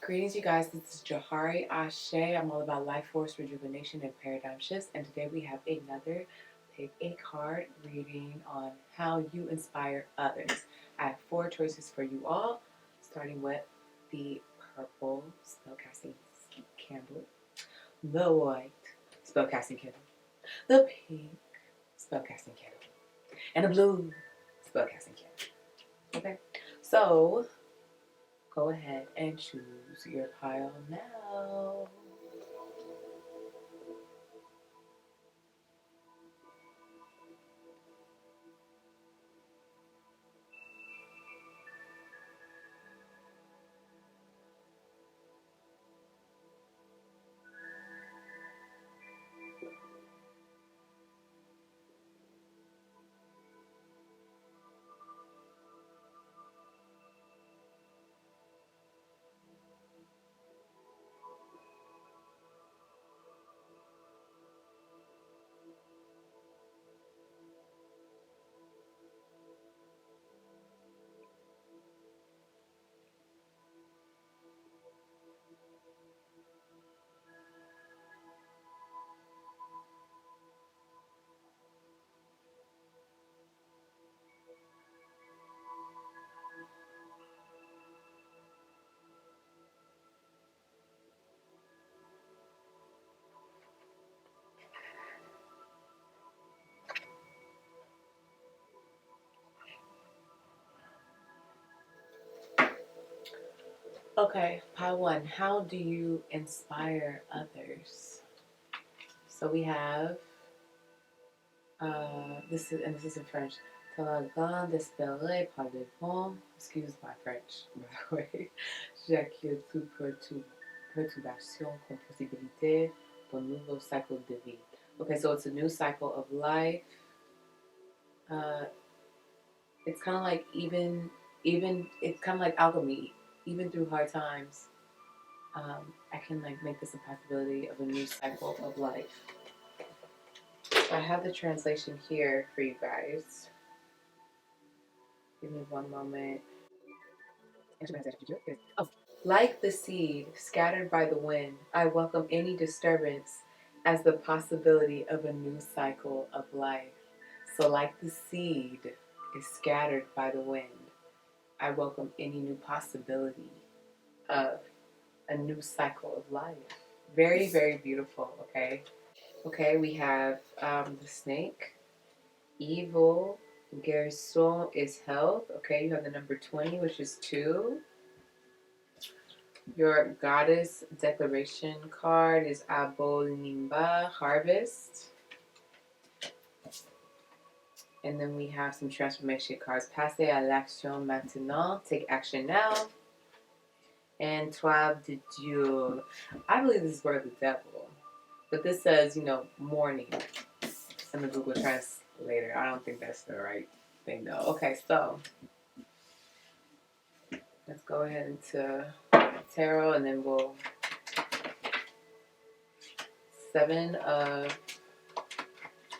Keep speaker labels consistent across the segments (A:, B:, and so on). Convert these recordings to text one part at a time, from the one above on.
A: Greetings, you guys. This is CashApp Ahshay. I'm all about life force rejuvenation and paradigm shifts. And today we have another pick a card reading on how you inspire others. I have 4 choices for you all, starting with the purple spellcasting candle, the white spellcasting candle, the pink spellcasting candle, and the blue spellcasting candle. Okay, so go ahead and choose your pile now. Okay, pile 1. How do you inspire others? So we have this is in French. Talent d'espérer par le bon. Excuse my French, by the way. J'accueille toute perturbation comme possibilité d'un nouveau cycle de vie. Okay, so it's a new cycle of life. It's kind of like even it's kind of like alchemy. Even through hard times, I can like make this a possibility of a new cycle of life. So I have the translation here for you guys. Give me one moment. Oh. Like the seed scattered by the wind, I welcome any disturbance as the possibility of a new cycle of life. So, like the seed is scattered by the wind, I welcome any new possibility of a new cycle of life. Very, very beautiful, okay? Okay, we have the snake. Evil. Garçon is health. Okay, you have the number 20, which is 2. Your goddess declaration card is Nimba, harvest. And then we have some transformation cards. Passez à l'action maintenant. Take action now. And Toile de Dieu. I believe this is word of the devil. But this says, morning in the Google Translator. I don't think that's the right thing, though. Okay, so let's go ahead into tarot, and then we'll 7 of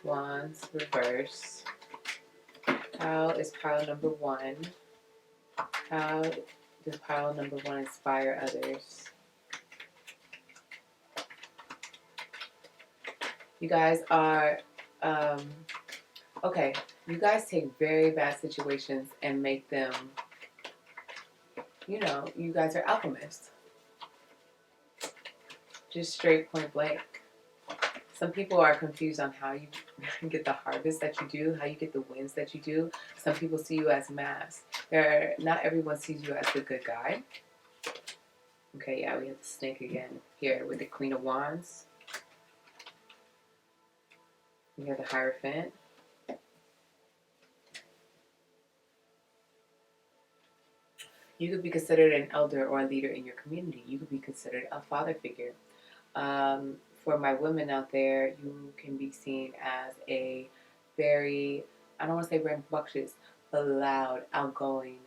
A: Wands reverse. How is pile number 1? How does pile number 1 inspire others? You guys are okay. You guys take very bad situations and make them, you guys are alchemists. Just straight point blank. Some people are confused on how you get the harvest that you do, how you get the wins that you do. Some people see you as masked. Not everyone sees you as the good guy. Okay, yeah, we have the snake again here with the Queen of Wands. We have the Hierophant. You could be considered an elder or a leader in your community. You could be considered a father figure. For my women out there, you can be seen as a very, I don't want to say rambunctious, but loud, outgoing,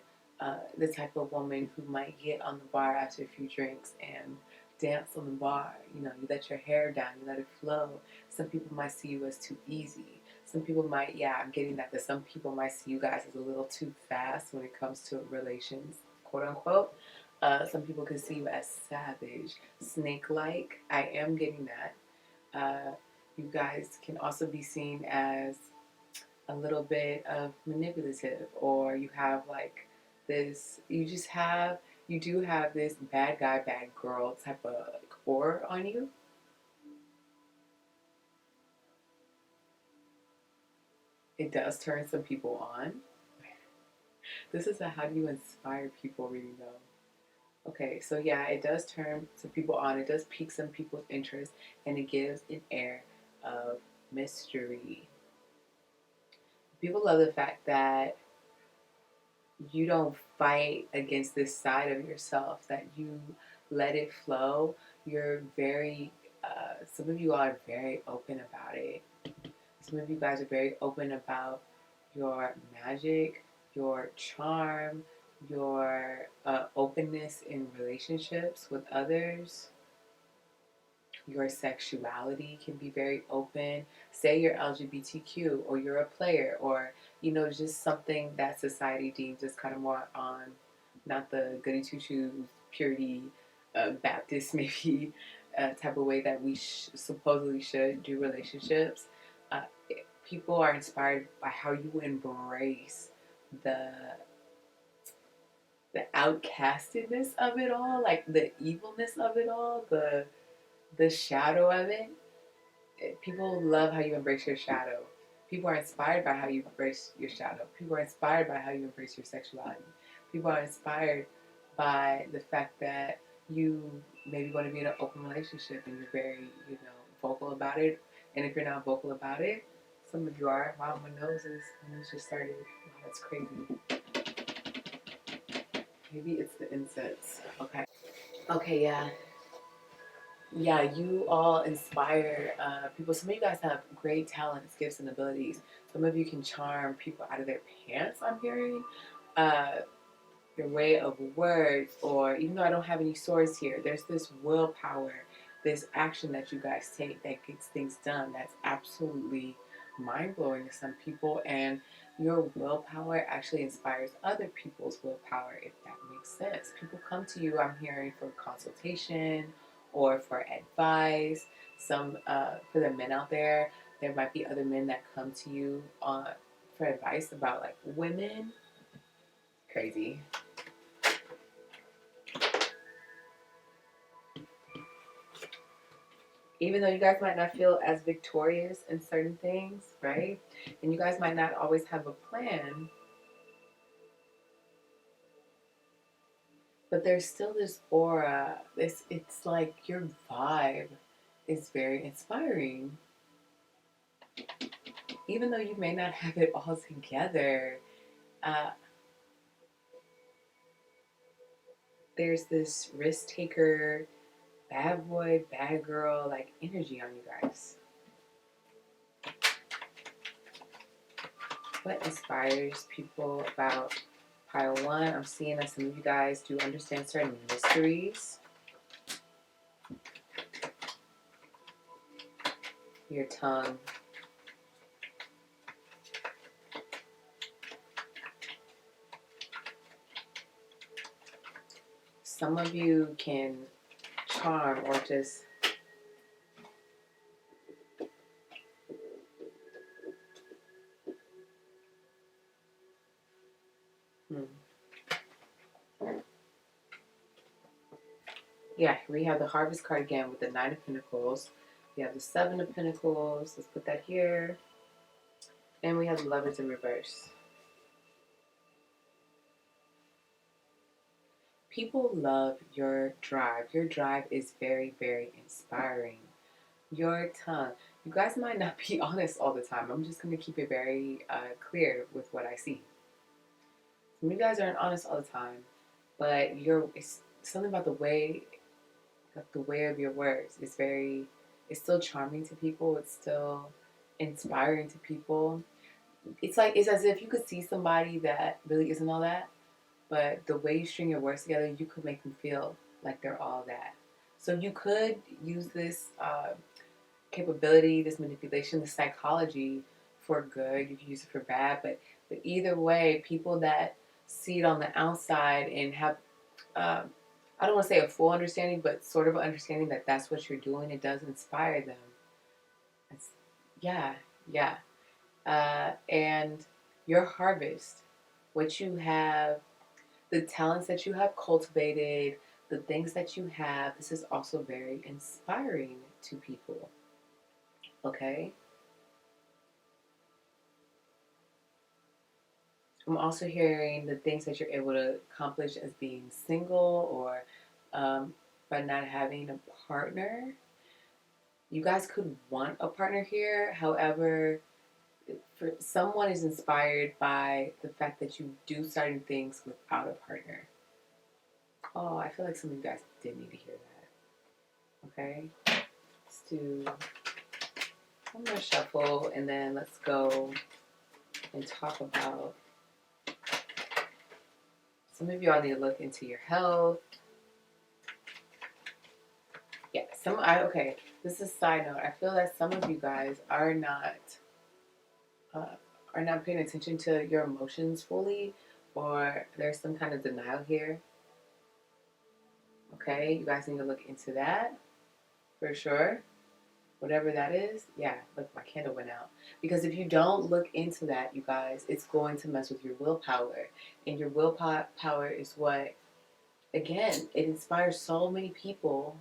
A: the type of woman who might get on the bar after a few drinks and dance on the bar. You let your hair down, you let it flow. Some people might see you as too easy. Some people might, I'm getting that some people might see you guys as a little too fast when it comes to relations, quote unquote. Some people can see you as savage, snake-like. I am getting that. You guys can also be seen as a little bit of manipulative, or you have like this, you do have this bad guy, bad girl type of like aura on you. It does turn some people on. This is a how do you inspire people reading though. Okay, so yeah, it does turn some people on. It does pique some people's interest, and it gives an air of mystery. People love the fact that you don't fight against this side of yourself, that you let it flow. You're very, some of you are very open about it. Some of you guys are very open about your magic, your charm, your openness in relationships with others. Your sexuality can be very open. Say you're LGBTQ or you're a player, or just something that society deems as kind of more on, not the goody two shoes, purity, Baptist maybe type of way that we supposedly should do relationships. Uh, People are inspired by how you embrace the outcastedness of it all, like the evilness of it all, the shadow of it. People love how you embrace your shadow. People are inspired by how you embrace your shadow. People are inspired by how you embrace your sexuality. People are inspired by the fact that you maybe want to be in an open relationship and you're very, vocal about it. And if you're not vocal about it, some of you are. Wow, my nose just started. Wow, that's crazy. Maybe it's the incense. Okay. Okay, yeah. Yeah, you all inspire people. Some of you guys have great talents, gifts, and abilities. Some of you can charm people out of their pants, I'm hearing. Uh, your way of words, or even though I don't have any swords here, there's this willpower, this action that you guys take that gets things done. That's absolutely mind blowing to some people, and your willpower actually inspires other people's willpower, if that makes sense. People come to you, I'm hearing, for consultation or for advice. Some for the men out there might be other men that come to you for advice about like women. Crazy. Even though you guys might not feel as victorious in certain things, right? And you guys might not always have a plan, but there's still this aura. It's like your vibe is very inspiring. Even though you may not have it all together, uh, there's this risk taker, bad boy, bad girl like energy on you guys. What inspires people about pile one? I'm seeing that some of you guys do understand certain mysteries. Your tongue. Some of you can charm or just yeah, we have the Harvest card again with the Nine of Pentacles. We have the Seven of Pentacles. Let's put that here. And we have the Lovers in reverse. People love your drive. Your drive is very, very inspiring. Your tongue. You guys might not be honest all the time. I'm just going to keep it very clear with what I see. Some of you guys aren't honest all the time, but it's something about the way of your words. It's still charming to people. It's still inspiring to people. It's as if you could see somebody that really isn't all that, but the way you string your words together, you could make them feel like they're all that. So you could use this capability, this manipulation, this psychology for good. You can use it for bad, but either way, people that see it on the outside and have I don't want to say a full understanding, but sort of an understanding that that's what you're doing. It does inspire them. It's, yeah, yeah. And your harvest, what you have, the talents that you have cultivated, the things that you have, this is also very inspiring to people. Okay? I'm also hearing the things that you're able to accomplish as being single or by not having a partner. You guys could want a partner here. However, for someone is inspired by the fact that you do certain things without a partner. Oh, I feel like some of you guys did need to hear that. Okay? Let's do one more shuffle and then let's go and talk about some of y'all need to look into your health. Yeah, okay, this is a side note. I feel that some of you guys are not paying attention to your emotions fully, or there's some kind of denial here. Okay, you guys need to look into that for sure. Whatever that is, yeah, look, my candle went out. Because if you don't look into that, you guys, it's going to mess with your willpower. And your willpower is what, again, it inspires so many people.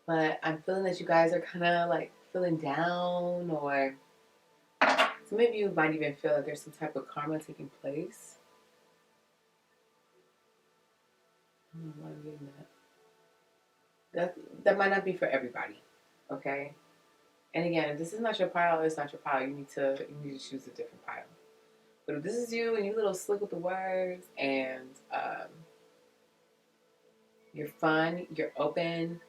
A: But I'm feeling that you guys are kind of like feeling down, or some of you might even feel that there's some type of karma taking place. I don't know why I'm getting that. That might not be for everybody, okay? And again, if this is not your pile, it's not your pile. You need to choose a different pile. But if this is you and you're a little slick with the words and you're fun, you're open,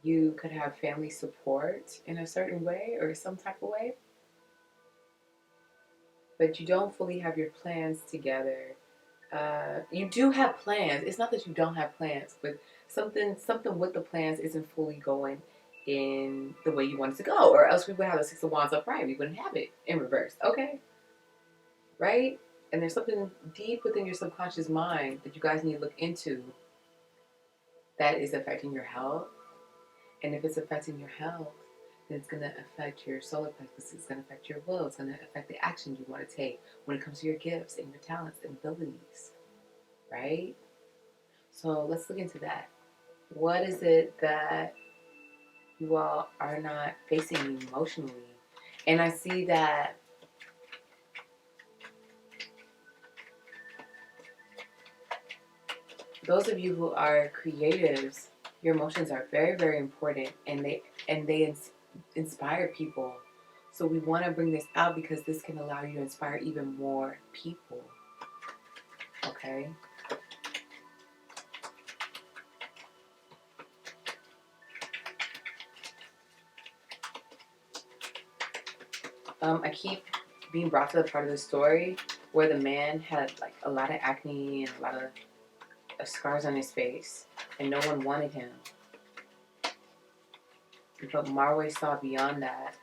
A: you could have family support in a certain way or some type of way, but you don't fully have your plans together. You do have plans. It's not that you don't have plans, but something with the plans isn't fully going in the way you want it to go, or else we would have the Six of Wands upright. We wouldn't have it in reverse. Okay, right? And there's something deep within your subconscious mind that you guys need to look into that is affecting your health. And if it's affecting your health, then it's going to affect your solar plexus. It's going to affect your will. It's going to affect the actions you want to take when it comes to your gifts and your talents and abilities, right? So let's look into that. What is it that you all are not facing emotionally? And I see that those of you who are creatives, your emotions are very, very important, and they inspire people. So we want to bring this out because this can allow you to inspire even more people. Okay? I keep being brought to the part of the story where the man had like a lot of acne and a lot of scars on his face, and no one wanted him. But Marway saw beyond that,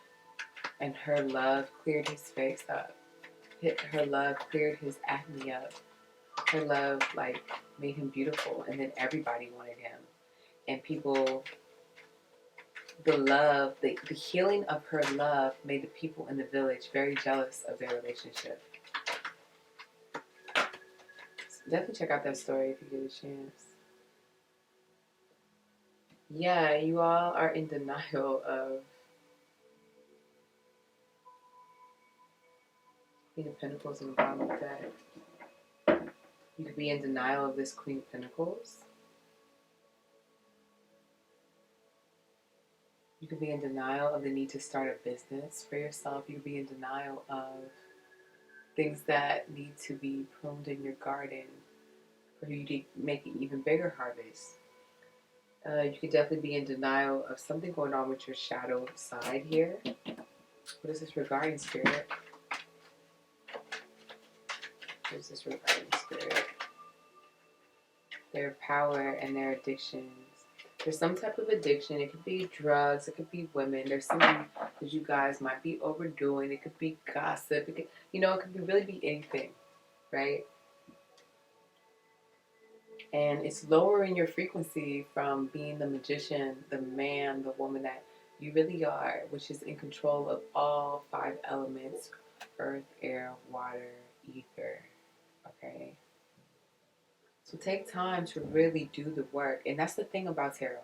A: and her love cleared his face up. Her love cleared his acne up. Her love like made him beautiful, and then everybody wanted him. And people, the healing of her love made the people in the village very jealous of their relationship. So definitely check out that story if you get a chance. Yeah, you all are in denial of Queen of Pentacles in the bottom of the deck. You could be in denial of this Queen of Pentacles. You could be in denial of the need to start a business for yourself. You could be in denial of things that need to be pruned in your garden for you to make an even bigger harvest. You could definitely be in denial of something going on with your shadow side here. What is this regarding, Spirit? What is this regarding, Spirit? Their power and their addictions. There's some type of addiction. It could be drugs. It could be women. There's something that you guys might be overdoing. It could be gossip. It could, it could really be anything, right? And it's lowering your frequency from being the magician, the man, the woman that you really are, which is in control of all 5 elements: earth, air, water, ether. Okay? So take time to really do the work. And that's the thing about tarot.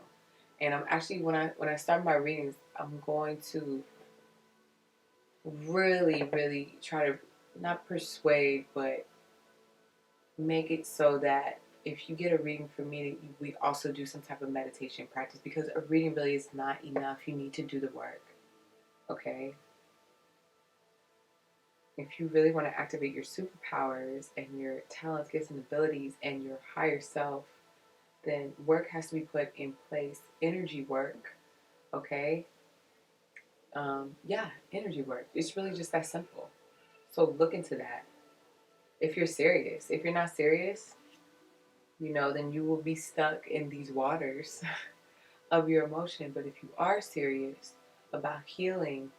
A: And I'm actually, when I start my readings, I'm going to really, really try to not persuade, but make it so that if you get a reading from me, we also do some type of meditation practice, because a reading really is not enough. You need to do the work, okay? If you really want to activate your superpowers and your talents, gifts, and abilities and your higher self, then work has to be put in place. Energy work, okay? Yeah, energy work. It's really just that simple. So look into that. If you're serious. If you're not serious, then you will be stuck in these waters of your emotion. But if you are serious about healing,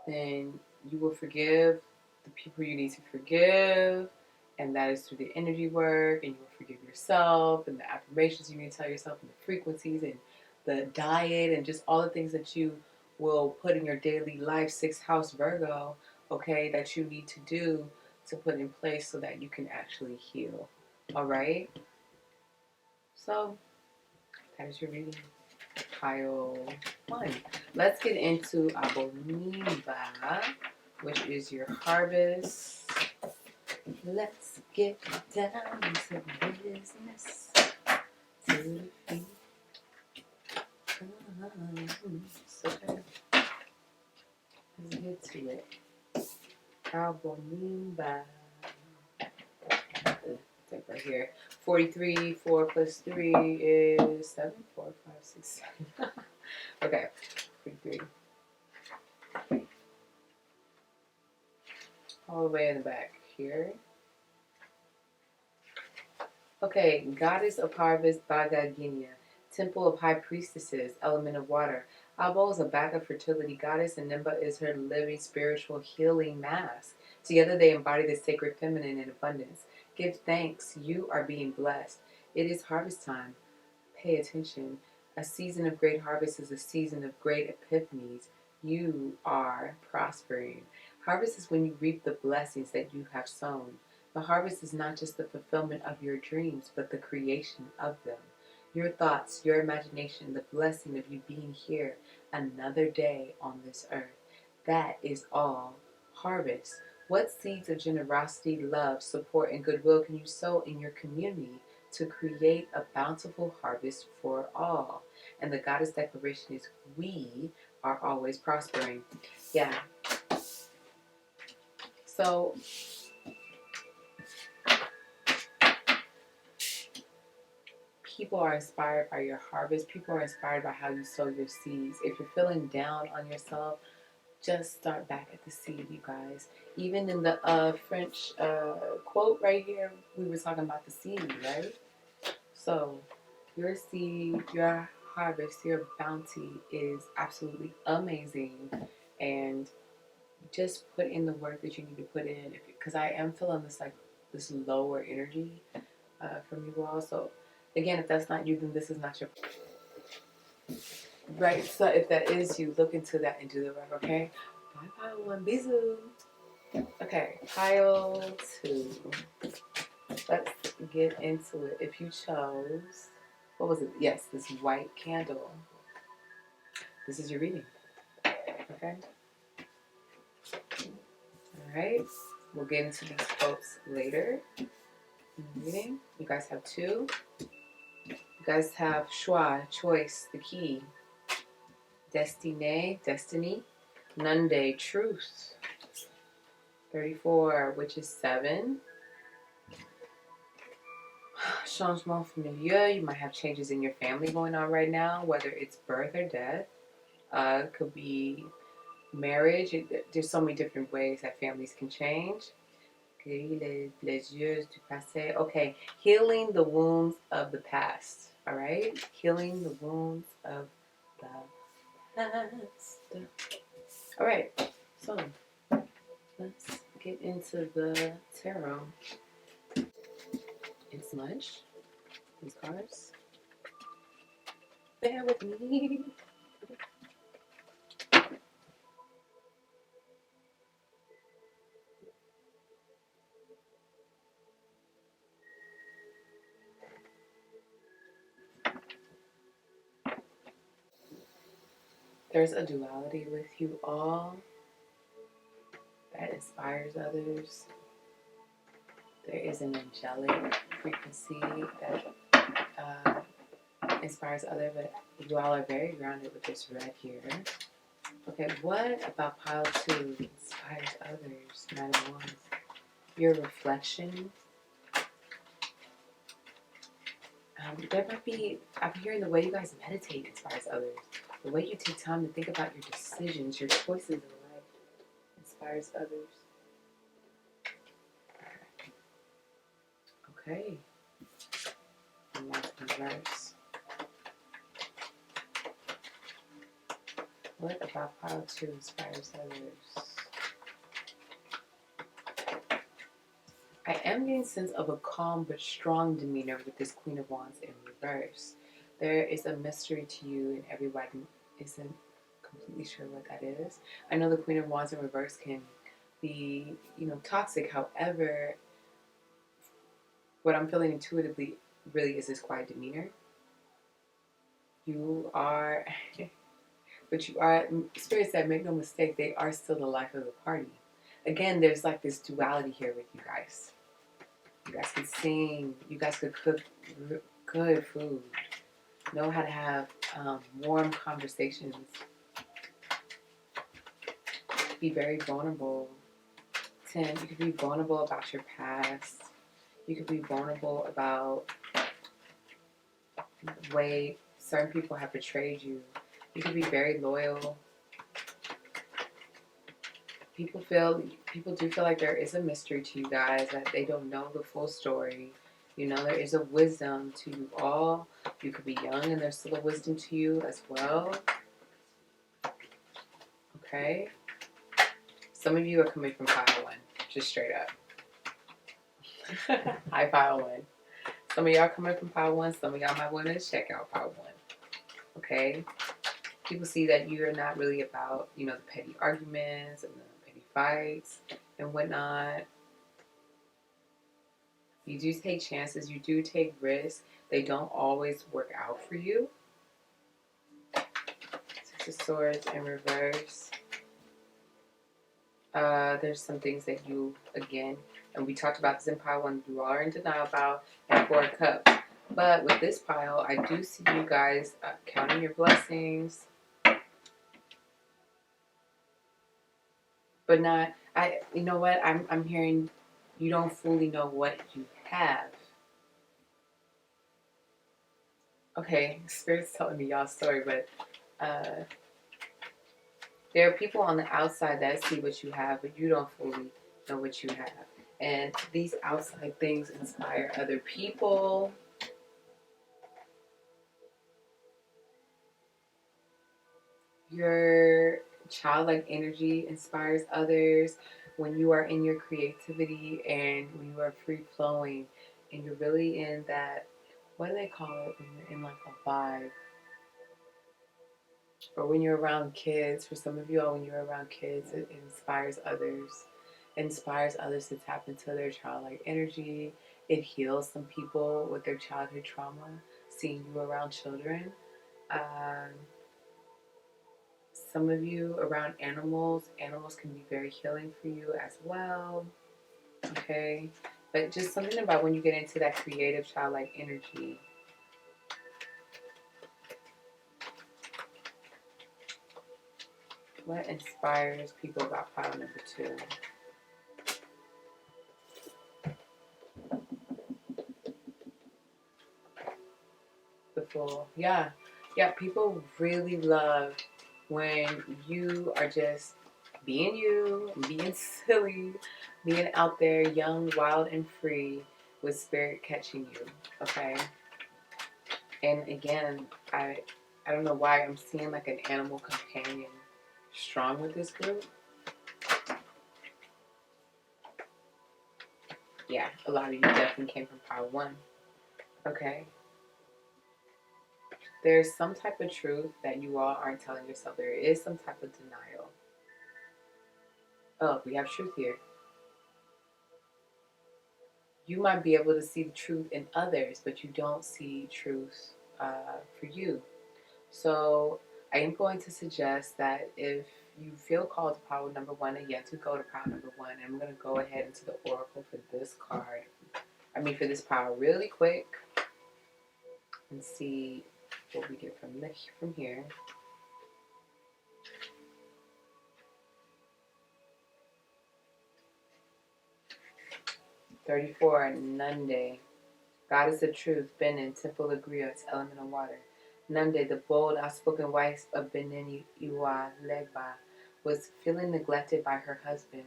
A: then you will forgive the people you need to forgive, and that is through the energy work, and you will forgive yourself, and the affirmations you need to tell yourself, and the frequencies, and the diet, and just all the things that you will put in your daily life, 6th house Virgo, okay, that you need to do to put in place so that you can actually heal. All right? So that is your reading. Pile 1. Let's get into Abonimba, which is your harvest. Let's get down to business. To the feet. So let's get to it. Abonimba. Right here. 43, 4 plus 3 is 7. 4, 5, 6, 7. Okay, 43. All the way in the back here. Okay, Goddess of Harvest, Bagaginia. Temple of High Priestesses, Element of Water. Abo is a backup fertility goddess, and Nimba is her living spiritual healing mask. Together they embody the sacred feminine in abundance. Give thanks, you are being blessed. It is harvest time. Pay attention. A season of great harvest is a season of great epiphanies. You are prospering. Harvest is when you reap the blessings that you have sown. The harvest is not just the fulfillment of your dreams, but the creation of them. Your thoughts, your imagination, the blessing of you being here another day on this earth. That is all harvest. What seeds of generosity, love, support, and goodwill can you sow in your community to create a bountiful harvest for all? And the goddess declaration is, we are always prospering. Yeah. So people are inspired by your harvest. People are inspired by how you sow your seeds. If you're feeling down on yourself, just start back at the seed, you guys. Even in the French quote right here, we were talking about the seed, right? So your seed, your harvest, your bounty is absolutely amazing. And just put in the work that you need to put in. Because I am feeling this lower energy from you all. So again, if that's not you, then this is not your right. So if that is you, look into that and do the work. Okay. Bye, pile 1. Bisous. Okay, pile 2. Let's get into it. If you chose, what was it? Yes, this white candle. This is your reading. Okay. All right. We'll get into these quotes later in the reading. You guys have 2. You guys have choix, choice, the key. Destiny. Nunde, truth. 34, which is 7. Changement familiar. You might have changes in your family going on right now, whether it's birth or death. Could be marriage. There's so many different ways that families can change. Les yeux du passé. Okay, healing the wounds of the past. All right, healing the wounds of the past. All right, so let's get into the tarot. It's much. These cards. Bear with me. There's a duality with you all that inspires others. There is an angelic frequency that inspires others, but you all are very grounded with this red here. Okay, what about pile 2 inspires others? Knight of Wands. Your reflection. There might be, I'm hearing the way you guys meditate inspires others. The way you take time to think about your decisions, your choices in life inspires others. Okay. And that's reverse. What about pile 2 inspires others? I am getting a sense of a calm but strong demeanor with this Queen of Wands in reverse. There is a mystery to you and everybody isn't completely sure what that is. I know the Queen of Wands in reverse can be, toxic. However, what I'm feeling intuitively really is this quiet demeanor. You are, but you are, Spirit said, make no mistake, they are still the life of the party. Again, there's like this duality here with you guys. You guys could sing, you guys could cook good food, know how to have warm conversations, be very vulnerable. 10, you could be vulnerable about your past. You could be vulnerable about the way certain people have betrayed you. You could be very loyal. People do feel like there is a mystery to you guys, that they don't know the full story. There is a wisdom to you all. You could be young and there's still a wisdom to you as well. Okay? Some of you are coming from pile 1, just straight up. Hi, pile 1. Some of y'all coming from pile 1. Some of y'all might want to check out pile 1. Okay? People see that you're not really about, the petty arguments and the petty fights and whatnot. You do take chances. You do take risks. They don't always work out for you. 6 of Swords in reverse. There's some things that you, again, and we talked about this in pile 1, you are in denial about, and 4 of Cups. But with this pile, I do see you guys counting your blessings. But not, you know what, I'm hearing you don't fully know what you have. Okay, Spirit's telling me y'all's story, but there are people on the outside that see what you have, but you don't fully know what you have. And these outside things inspire other people. Your childlike energy inspires others when you are in your creativity and when you are free flowing and you're really in that, what do they call it when you're in like a vibe? Or when you're around kids, for some of you all, when you're around kids, it inspires others. It inspires others to tap into their childlike energy. It heals some people with their childhood trauma, seeing you around children. Some of you around animals can be very healing for you as well. Okay? But just something about when you get into that creative childlike energy. What inspires people about pile number 2? The Fool. Yeah, people really love when you are just being you, being silly, being out there young, wild, and free with spirit catching you, okay? And again, I don't know why I'm seeing like an animal companion strong with this group. Yeah, a lot of you definitely came from power one, okay? There's some type of truth that you all aren't telling yourself. There is some type of denial. Oh, we have truth here. You might be able to see the truth in others, but you don't see truth for you. So I am going to suggest that if you feel called to power number one and yet to go to power number one, I'm going to go ahead into the oracle for this card. For this power really quick and see what we get from here. 34, Nande. Goddess of Truth, Benin, Temple of Griot, Element of Water. Nande, the bold, outspoken wife of Benin Iwa Legba, was feeling neglected by her husband.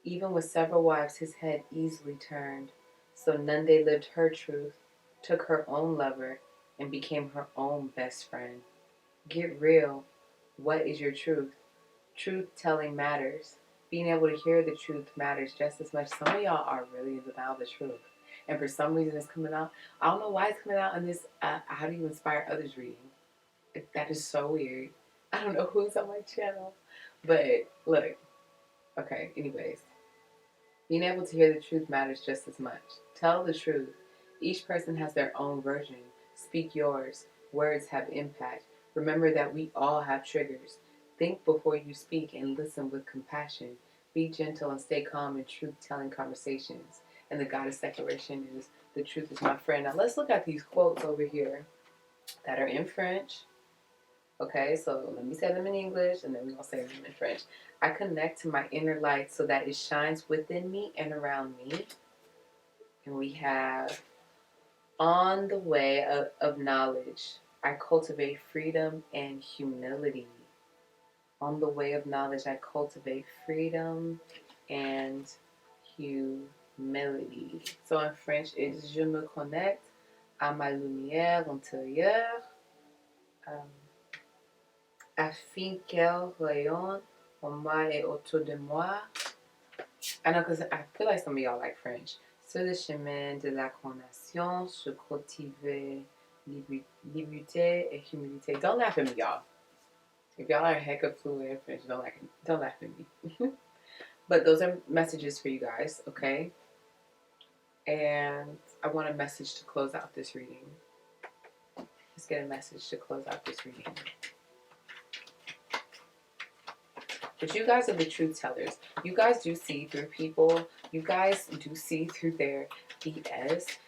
A: Even with several wives, his head easily turned. So Nande lived her truth, took her own lover, and became her own best friend. Get real. What is your truth? Truth telling matters. Being able to hear the truth matters just as much. Some of y'all are really in denial of the truth. And for some reason it's coming out. I don't know why it's coming out in this How Do You Inspire Others reading. That is so weird. I don't know who's on my channel. But look. Okay, anyways. Being able to hear the truth matters just as much. Tell the truth. Each person has their own version. Speak yours. Words have impact. Remember that we all have triggers. Think before you speak and listen with compassion. Be gentle and stay calm in truth-telling conversations. And the goddess declaration is, the truth is my friend. Now let's look at these quotes over here that are in French. Okay, so let me say them in English and then we're going to say them in French. I connect to my inner light so that it shines within me and around me. And we have, on the way of knowledge, I cultivate freedom and humility. On the way of knowledge, I cultivate freedom and humility. So in French, it's Je me connecte à ma lumière intérieure. Afin qu'elle rayonne en moi et autour de moi. I know, because I feel like some of y'all like French. Sur le chemin de la condamnation, je cultive liberté et humilité. Don't laugh at me, y'all. If y'all are hecka fluent in French, don't laugh at me. But those are messages for you guys, okay? And I want a message to close out this reading. Let's get a message to close out this reading. But you guys are the truth tellers. You guys do see through people. You guys do see through their BS.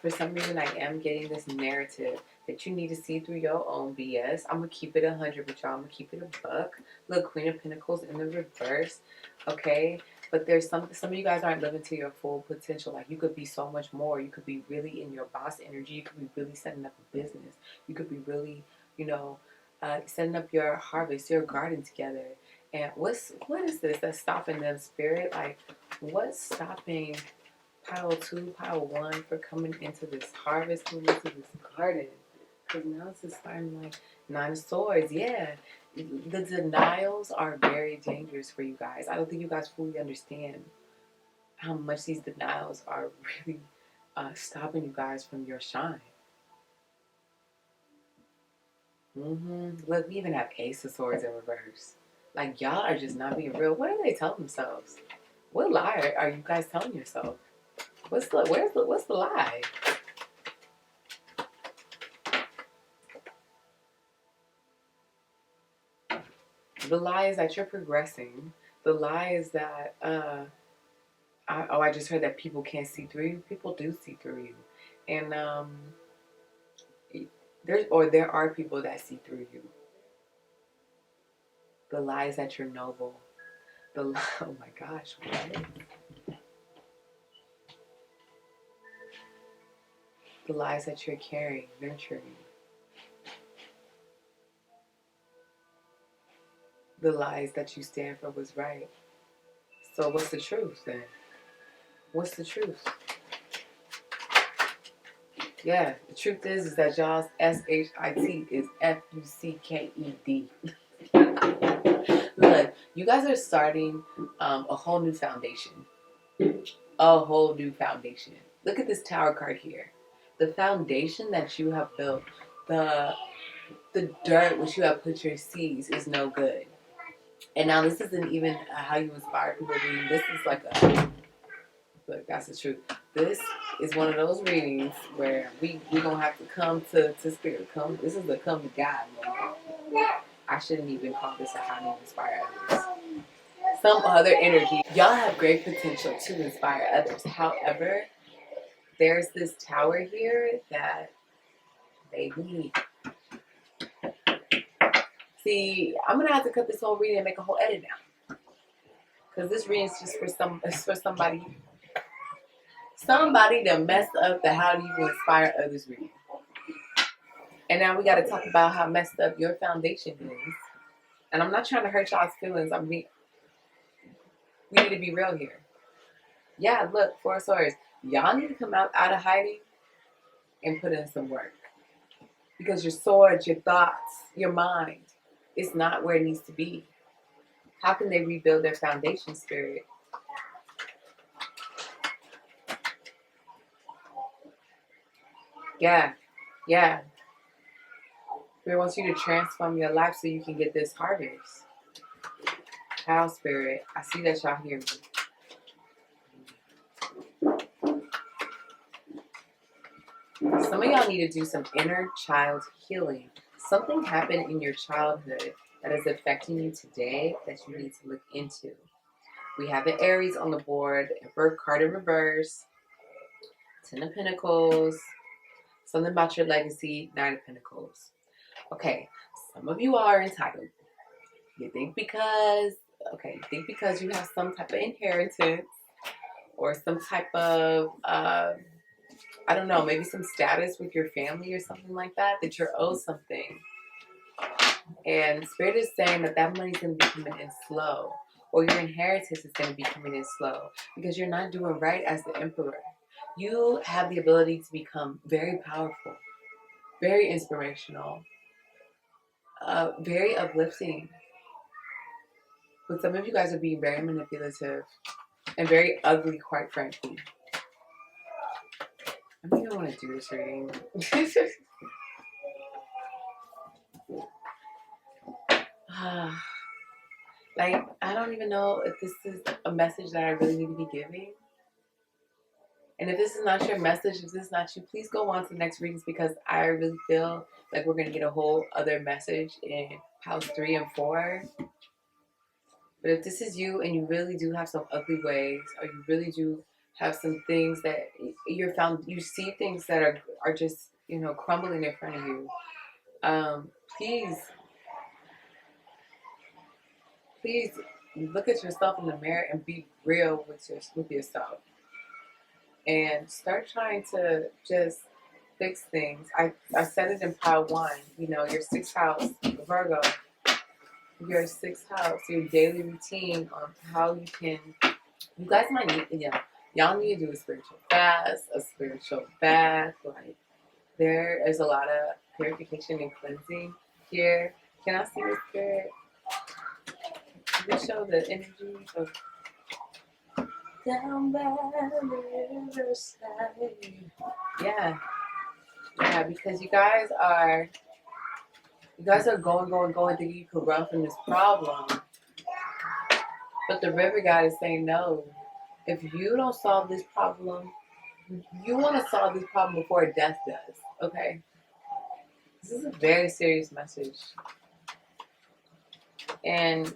A: For some reason, I am getting this narrative that you need to see through your own BS. I'm going to keep it 100 with y'all. I'm going to keep it a buck. Look, Queen of Pentacles in the reverse. Okay? But there's some of you guys aren't living to your full potential. Like, you could be so much more. You could be really in your boss energy. You could be really setting up a business. You could be really, setting up your harvest, your garden together. And what is this that's stopping them, Spirit? Like, what's stopping Pile 2, Pile 1 for coming into this harvest, coming into this garden? Because now it's just starting like Nine of Swords. Yeah, the denials are very dangerous for you guys. I don't think you guys fully understand how much these denials are really stopping you guys from your shine. Look, we even have Ace of Swords in reverse. Like, y'all are just not being real. What are they telling themselves? What lie are you guys telling yourself? What's the lie? The lie is that you're progressing. The lie is that I just heard that people can't see through you. People do see through you, and there are people that see through you. The lie is that you're noble. Oh my gosh, what? The lies that you're caring, nurturing. the lies that you stand for was right. So what's the truth then? What's the truth? Yeah, the truth is that y'all's SHIT is FUCKED. Look, you guys are starting a whole new foundation. A whole new foundation. Look at this tower card here. The foundation that you have built, the dirt which you have put your seeds is no good. And now this isn't even how you inspire people reading. This is like a, look, that's the truth. This is one of those readings where we gonna have to come to spirit. Come, this is the come to God moment. I shouldn't even call this a how to inspire others. Some other energy. Y'all have great potential to inspire others. However, there's this tower here that they need. See, I'm gonna have to cut this whole reading and make a whole edit now, because this reading is just for somebody to mess up the how do you inspire others reading. And now we got to talk about how messed up your foundation is. And I'm not trying to hurt y'all's feelings. I mean, we need to be real here. Yeah, look, Four of Swords. Y'all need to come out of hiding and put in some work. Because your swords, your thoughts, your mind, it's not where it needs to be. How can they rebuild their foundation, Spirit? Yeah. Spirit wants you to transform your life so you can get this harvest. How, Spirit? I see that y'all hear me. Some of y'all need to do some inner child healing. Something happened in your childhood that is affecting you today that you need to look into. We have the Aries on the board, Emperor card in reverse, Ten of Pentacles, something about your legacy, Nine of Pentacles. Okay, some of you are entitled. You think because you have some type of inheritance or some type of I don't know, maybe some status with your family or something like that, that you're owed something. And Spirit is saying that money's going to be coming in slow, or your inheritance is going to be coming in slow because you're not doing right as the Emperor. You have the ability to become very powerful, very inspirational, very uplifting. But some of you guys are being very manipulative and very ugly, quite frankly. I don't even want to do this reading. Like, I don't even know if this is a message that I really need to be giving. And if this is not your message, if this is not you, please go on to the next readings, because I really feel like we're going to get a whole other message in house 3 and 4. But if this is you and you really do have some ugly ways, or you really do have some things that you see things that are just, crumbling in front of you, please look at yourself in the mirror and be real with yourself. And start trying to just fix things. I said it in pile 1, your 6th house, Virgo, your 6th house, your daily routine on how you can, you guys might need, y'all need to do a spiritual fast, a spiritual bath. Like, there is a lot of purification and cleansing here. Can I see your Spirit? Can you show the energy of down by the riverside? Yeah, because you guys are going, thinking you could run from this problem. But the river god is saying no. If you don't solve this problem, you want to solve this problem before death does. Okay? This is a very serious message. And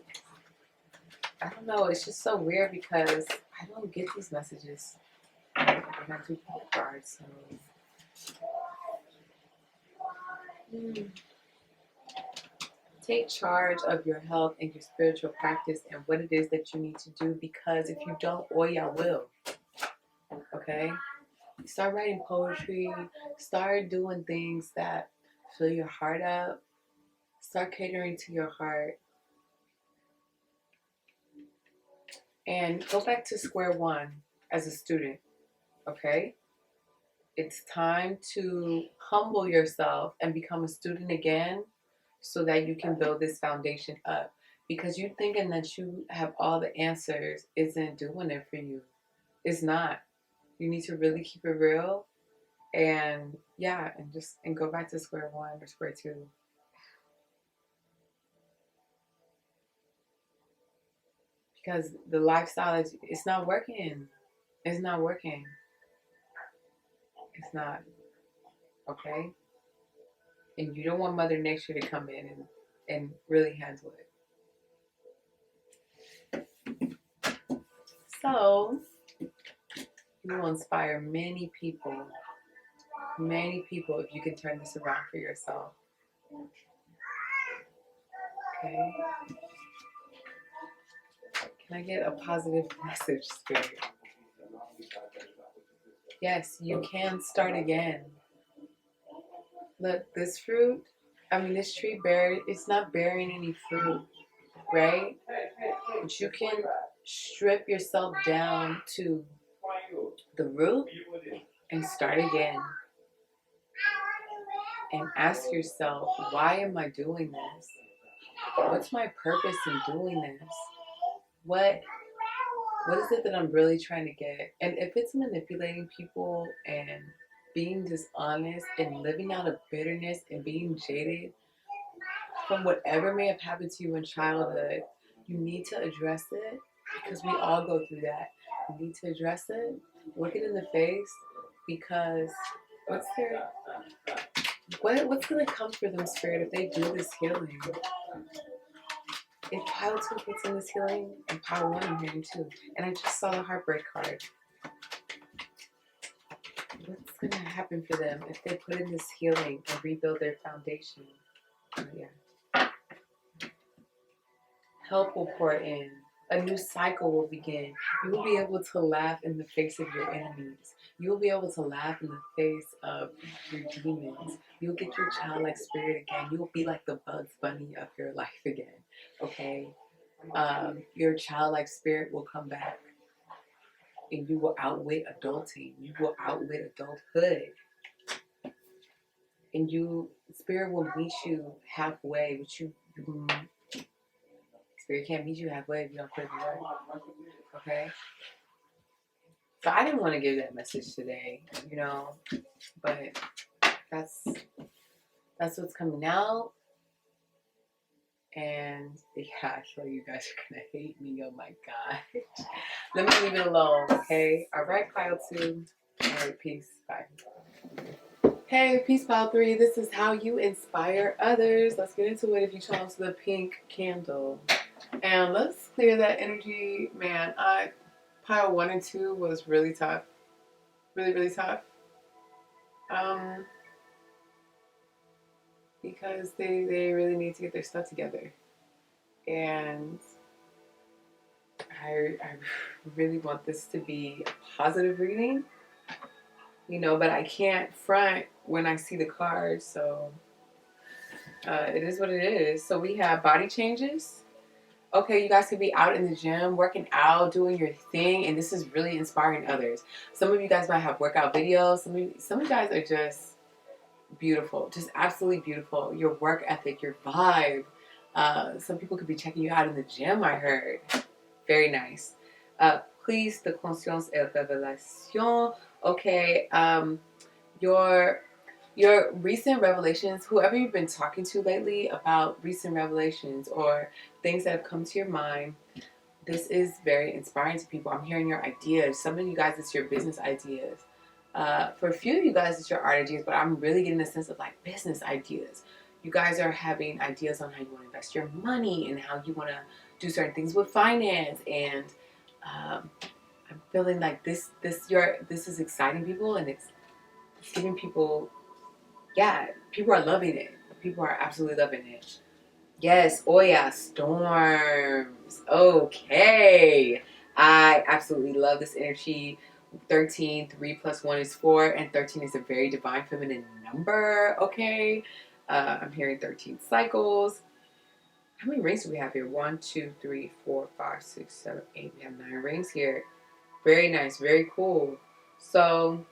A: I don't know, it's just so weird because I don't get these messages. I'm not too cards, so. Take charge of your health and your spiritual practice and what it is that you need to do, because if you don't, Oya will. Okay? Start writing poetry. Start doing things that fill your heart up. Start catering to your heart. and go back to square one as a student, okay? It's time to humble yourself and become a student again so that you can build this foundation up. Because you thinking that you have all the answers isn't doing it for you. It's not. You need to really keep it real and yeah, and go back to square one or square two. Because the lifestyle is it's not working. It's not working. It's not. Okay? And you don't want Mother Nature to come in and really handle it. So you will inspire many people if you can turn this around for yourself. Okay? Can I get a positive message, Spirit? Yes, you can start again. Look, this fruit, this tree it's not bearing any fruit, right? But you can strip yourself down to the root and start again. And ask yourself, why am I doing this? What's my purpose in doing this? What is it that I'm really trying to get? And if it's manipulating people and being dishonest and living out of bitterness and being jaded from whatever may have happened to you in childhood, you need to address it because we all go through that. You need to address it, look it in the face, because what's going to come for them, Spirit, if they do this healing? If pile 2 gets in this healing, and pile 1 I'm hearing too. And I just saw the heartbreak card. What's going to happen for them if they put in this healing and rebuild their foundation? Oh, yeah. Help will pour in. A new cycle will begin. You will be able to laugh in the face of your enemies. You will be able to laugh in the face of your demons. You'll get your childlike spirit again. You will be like the Bugs Bunny of your life again. Okay? Your childlike spirit will come back. And you will outwit adulting. You will outwit adulthood. And spirit will meet you halfway, but spirit can't meet you halfway if you don't put it in work. Okay? So I didn't want to give that message today, but that's what's coming out. And yeah, I feel you guys are gonna hate me. Oh my gosh. Let me leave it alone, okay? All right, pile 2. All right, peace. Bye. Hey, peace, pile 3. This is how you inspire others. Let's get into it. If you chose the pink candle, and let's clear that energy, man. Pile 1 and 2 was really tough, really, really tough. Because they really need to get their stuff together. And I really want this to be a positive reading, but I can't front when I see the cards, so it is what it is. So we have body changes. Okay, you guys could be out in the gym, working out, doing your thing, and this is really inspiring others. Some of you guys might have workout videos. Some of you guys are just beautiful, just absolutely beautiful. Your work ethic, your vibe. Some people could be checking you out in the gym, I heard. Very nice. Please, de conscience et révélation. Okay, your recent revelations, whoever you've been talking to lately about recent revelations or things that have come to your mind, this is very inspiring to people. I'm hearing your ideas. Some of you guys, it's your business ideas. For a few of you guys, it's your art ideas, but I'm really getting a sense of like business ideas. You guys are having ideas on how you want to invest your money and how you want to do certain things with finance. And I'm feeling like this is exciting people, and it's giving people, people are loving it. People are absolutely loving it. Yes, oh yeah, storms. Okay. I absolutely love this energy. 13, 3 plus 1 is 4, and 13 is a very divine feminine number, okay? I'm hearing 13 cycles. How many rings do we have here? 1, 2, 3, 4, 5, 6, 7, 8. We have 9 rings here. Very nice. Very cool. So,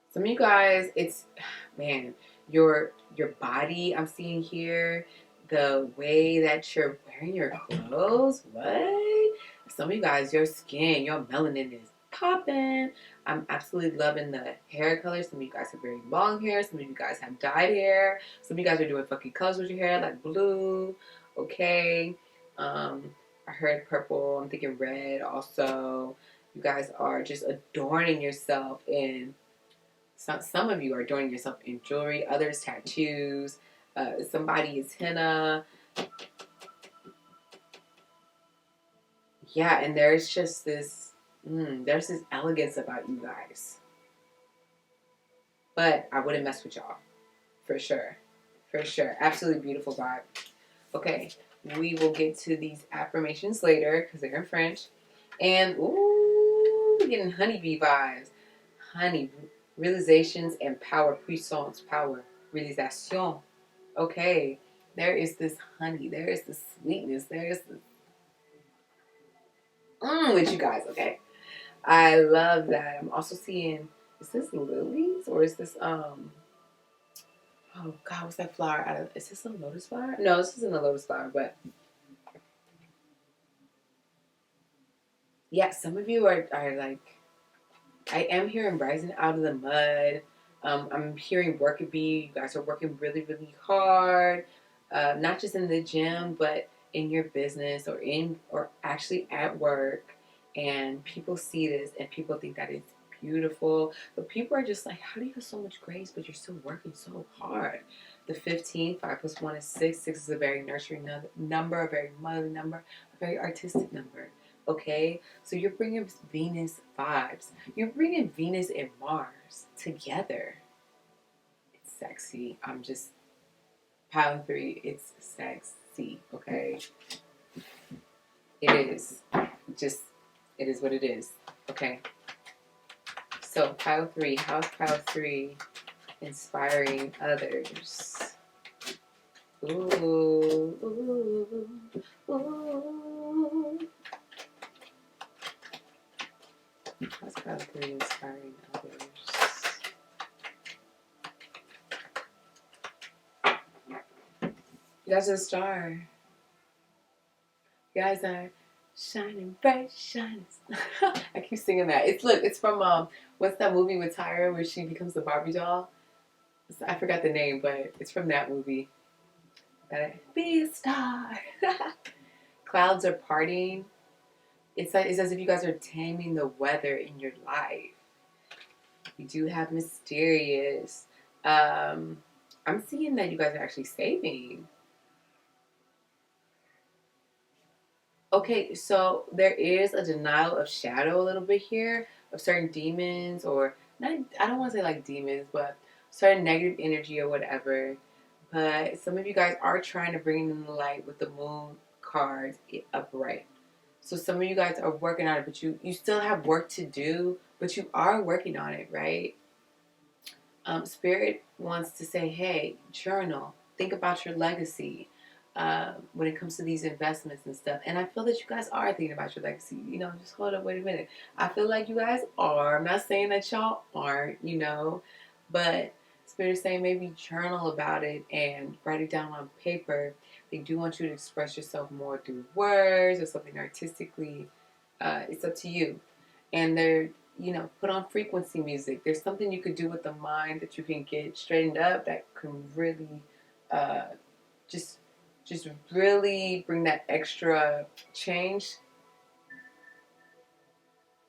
A: some of you guys, it's, man, your body I'm seeing here, the way that you're wearing your clothes, what? Some of you guys, your skin, your melanin is popping. I'm absolutely loving the hair color. Some of you guys have very long hair. Some of you guys have dyed hair. Some of you guys are doing funky colors with your hair, like blue. Okay. I heard purple. I'm thinking red also. You guys are just adorning yourself in some of you are adorning yourself in jewelry, others tattoos, somebody is henna. Yeah, and there's just this, there's this elegance about you guys. But I wouldn't mess with y'all, for sure. For sure. Absolutely beautiful vibe. Okay, we will get to these affirmations later because they're in French. And, ooh, we're getting honeybee vibes. Honey, realizations and power, puissance, power, realisation. Okay, there is this honey, there is this sweetness, there is this with you guys. Okay, I love that. I'm also seeing, is this lilies or is this oh god, what's that flower? Is this a lotus flower? No, this isn't a lotus flower, but yeah, some of you are like, I am hearing rising out of the mud. I'm hearing worker bee. You guys are working really, really hard, not just in the gym, but in your business or actually at work. And people see this and people think that it's beautiful. But people are just like, how do you have so much grace, but you're still working so hard? The 15, 5 plus 1 is 6. 6 is a very nurturing number, a very motherly number, a very artistic number. Okay, so you're bringing Venus vibes. You're bringing Venus and Mars together. It's sexy. I'm just, pile 3, it's sexy, okay? It is. Just, it is what it is, okay? So, pile 3, how's pile 3 inspiring others? Ooh, ooh, ooh. How's pile 3 inspiring others? You guys are a star. You guys are shining bright, shining. I keep singing that. It's from what's that movie with Tyra where she becomes the Barbie doll? I forgot the name, but it's from that movie. Gotta be a star. Clouds are parting. It's as if you guys are taming the weather in your life. You do have mysterious. I'm seeing that you guys are actually saving. Okay, so there is a denial of shadow a little bit here of certain demons or not. I don't want to say like demons, but certain negative energy or whatever. But some of you guys are trying to bring in the light with the moon cards upright. So some of you guys are working on it, but you still have work to do, but you are working on it, right? Spirit wants to say, hey, journal, think about your legacy when it comes to these investments and stuff. And I feel that you guys are thinking about your legacy. You know, just hold up, wait a minute. I feel like you guys are. I'm not saying that y'all aren't, you know, but Spirit is saying maybe journal about it and write it down on paper. They do want you to express yourself more through words or something artistically. It's up to you. And they're, you know, put on frequency music. There's something you could do with the mind that you can get straightened up that can really just really bring that extra change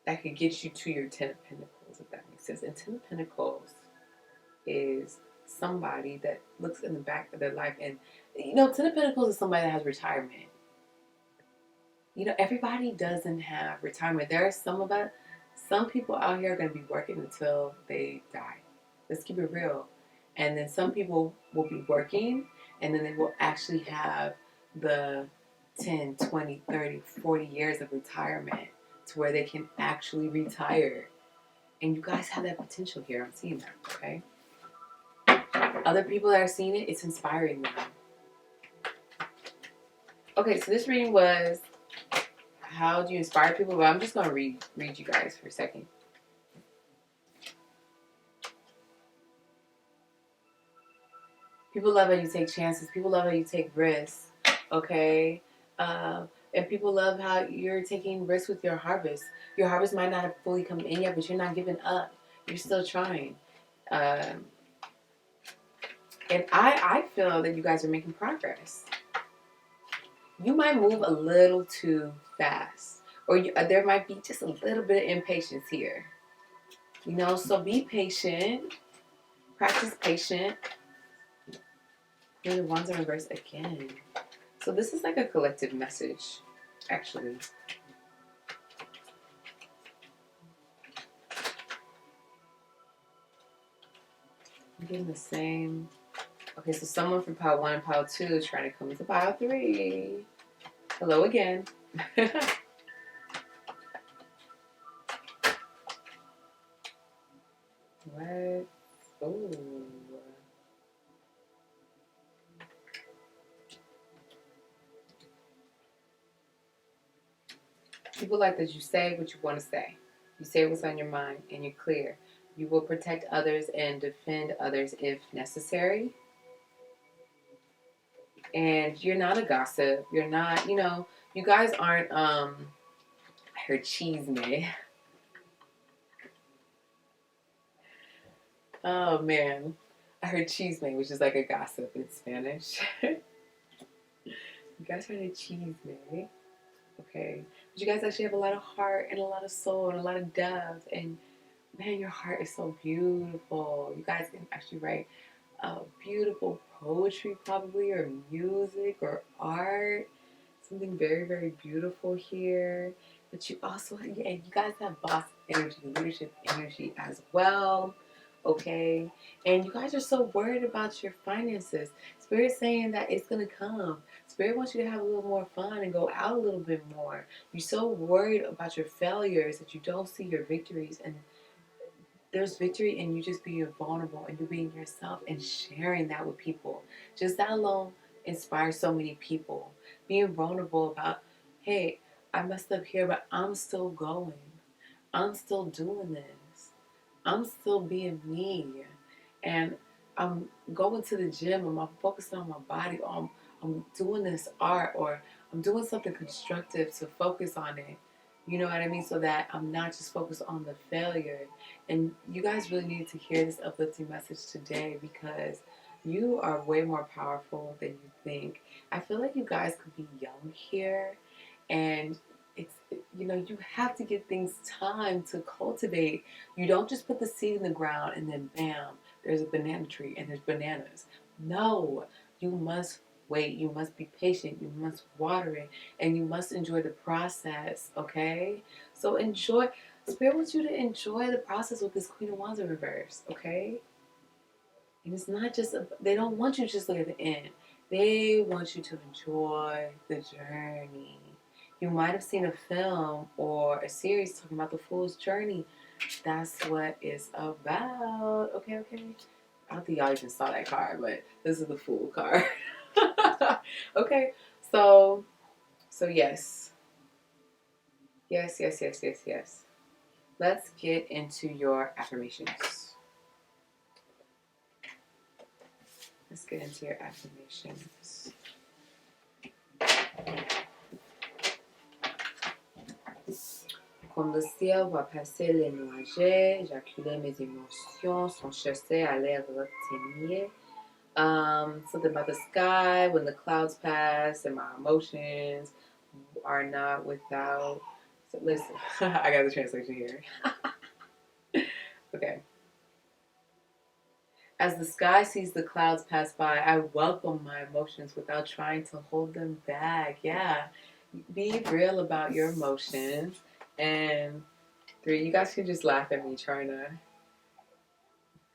A: that could get you to your 10 of Pentacles, if that makes sense. And 10 of Pentacles is somebody that looks in the back of their life. And, you know, 10 of Pentacles is somebody that has retirement. You know, everybody doesn't have retirement. There are some people out here are going to be working until they die. Let's keep it real. And then some people will be working and then they will actually have the 10, 20, 30, 40 years of retirement to where they can actually retire. And you guys have that potential here. I'm seeing that, okay? Other people that are seeing it, it's inspiring them. Okay, so this reading was how do you inspire people? But I'm just going to read you guys for a second. People love how you take chances. People love how you take risks. Okay? And people love how you're taking risks with your harvest. Your harvest might not have fully come in yet, but you're not giving up. You're still trying. And I feel that you guys are making progress. You might move a little too fast. Or there might be just a little bit of impatience here. You know, so be patient. Practice patient. The wands are reversed again. So this is like a collective message, actually. I'm getting the same. Okay, so someone from pile 1 and pile 2 is trying to come into pile 3. Hello again. What? Oh. People like that you say what you want to say. You say what's on your mind and you're clear. You will protect others and defend others if necessary. And you're not a gossip. You're not, you know, you guys aren't her cheese man. Oh man. I heard chisme, which is like a gossip in Spanish. You guys heard a chisme. Okay. But you guys actually have a lot of heart and a lot of soul and a lot of depth. And man, your heart is so beautiful. You guys can actually write beautiful poetry probably, or music or art. Something very, very beautiful here. But you also, yeah, you guys have boss energy, leadership energy as well. Okay? And you guys are so worried about your finances. Spirit's saying that it's going to come. Spirit wants you to have a little more fun and go out a little bit more. You're so worried about your failures that you don't see your victories. And there's victory in you just being vulnerable and you being yourself and sharing that with people. Just that alone inspires so many people. Being vulnerable about, hey, I messed up here, but I'm still going. I'm still doing this. I'm still being me. And I'm going to the gym. I'm focusing on my body. Or I'm doing this art, or I'm doing something constructive to focus on it. You know what I mean? So that I'm not just focused on the failure. And you guys really need to hear this uplifting message today, because you are way more powerful than you think. I feel like you guys could be young here, and it's, you know, you have to give things time to cultivate. You don't just put the seed in the ground and then bam, there's a banana tree and there's bananas. No, you must wait. You must be patient. You must water it, and you must enjoy the process. Okay, so enjoy. Spirit wants you to enjoy the process with this Queen of Wands in reverse. Okay, and it's not just they don't want you to just look at the end. They want you to enjoy the journey. You might have seen a film or a series talking about the Fool's Journey. That's what it's about. Okay, okay. I don't think y'all even saw that card, but this is the Fool card. Okay, so yes. Yes, yes, yes, yes, yes. Let's get into your affirmations. Let's get into your affirmations. Comme le ciel va passer les nuages, j'acculais mes émotions sont chassées à l'air retenir. Something about the sky when the clouds pass and my emotions are not without. So listen, I got the translation here. Okay. As the sky sees the clouds pass by, I welcome my emotions without trying to hold them back. Yeah. Be real about your emotions. And 3, you guys can just laugh at me trying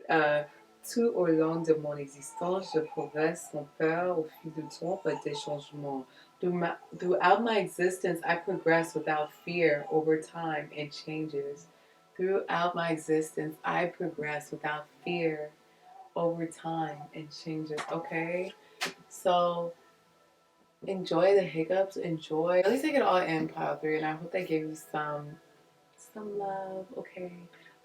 A: to. Tout au long de mon existence, je progresse sans peur au fil du temps par des changements. Throughout my existence, I progress without fear over time and changes. Throughout my existence, I progress without fear over time and changes. Okay? So Enjoy the hiccups. Enjoy. At least take it all in, pile 3, and I hope that gave you some love. Okay.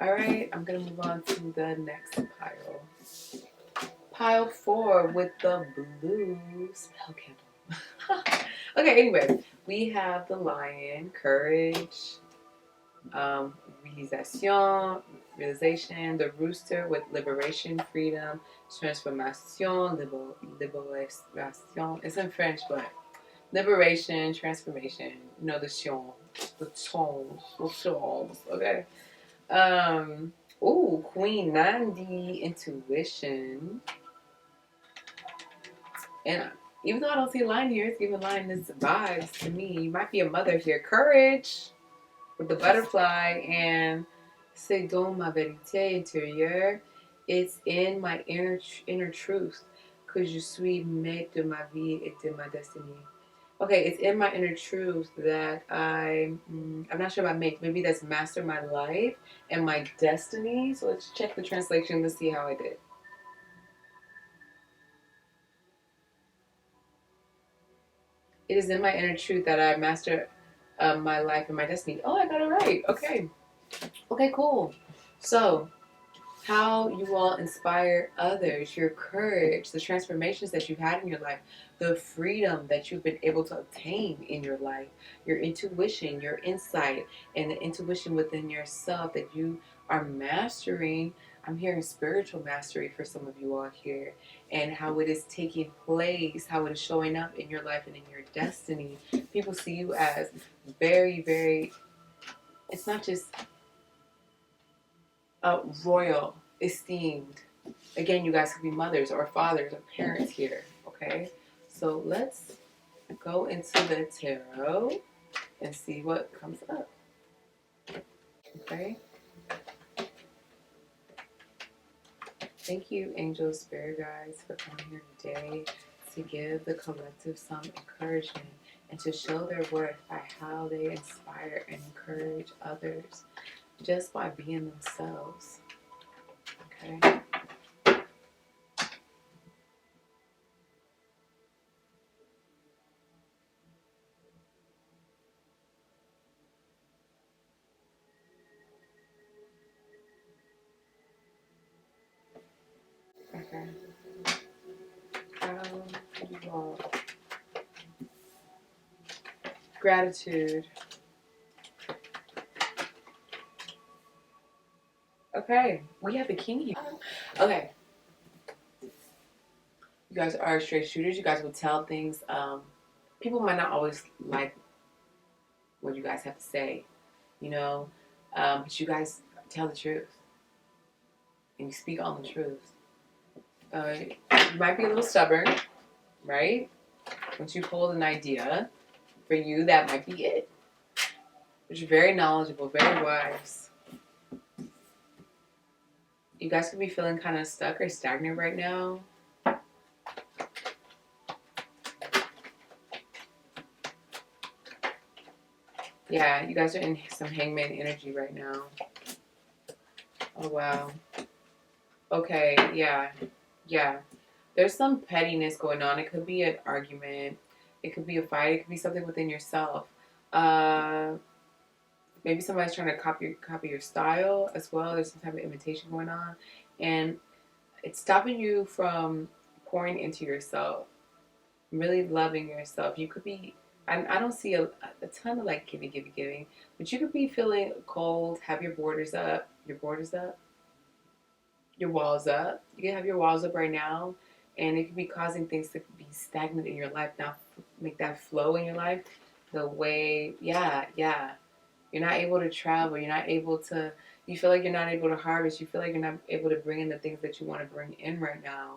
A: All right. I'm gonna move on to the next pile. Pile 4 with the blue spell candle. Okay. Anyway, we have the lion, courage, realization, the rooster with liberation, freedom, transformation, liberation. It's in French, but liberation, transformation. You know the sion, the tones, okay. Ooh, Queen Nandi, intuition, and even though I don't see a line here, it's giving lioness vibes to me. You might be a mother here. Courage with the butterfly, and c'est dans ma vérité intérieure. It's in my inner truth que je suis maître de ma vie et de ma destinée. Okay, it's in my inner truth that I'm not sure about make. Maybe that's master my life and my destiny. So let's check the translation. Let's see how I did. It is in my inner truth that I master my life and my destiny. Oh, I got it right. Okay. Okay, cool. So how you all inspire others, your courage, the transformations that you've had in your life, the freedom that you've been able to obtain in your life, your intuition, your insight, and the intuition within yourself that you are mastering. I'm hearing spiritual mastery for some of you all here, and how it is taking place, how it is showing up in your life and in your destiny. People see you as very, very, it's not just royal, esteemed. Again, you guys could be mothers or fathers or parents here, okay? So let's go into the tarot and see what comes up, okay? Thank you, angels, spirit guides, for coming here today to give the collective some encouragement and to show their worth by how they inspire and encourage others just by being themselves, okay? Okay. You all gratitude. Okay, we have the king here. Okay, you guys are straight shooters. You guys will tell things. People might not always like what you guys have to say, you know, but you guys tell the truth and you speak on the truth. You might be a little stubborn, right? Once you hold an idea, for you, that might be it. But you're very knowledgeable, very wise. You guys could be feeling kind of stuck or stagnant right now. Yeah, you guys are in some hangman energy right now. Oh, wow. Okay, yeah. There's some pettiness going on. It could be an argument. It could be a fight. It could be something within yourself. Uh, Maybe somebody's trying to copy your style as well. There's some type of imitation going on, and it's stopping you from pouring into yourself, really loving yourself. You could be. I don't see a ton of like giving, but you could be feeling cold. Have your borders up. Your borders up. Your walls up. You can have your walls up right now, and it could be causing things to be stagnant in your life. Now, make that flow in your life the way, yeah. You're not able to travel. You're not able to. You feel like you're not able to harvest. You feel like you're not able to bring in the things that you want to bring in right now.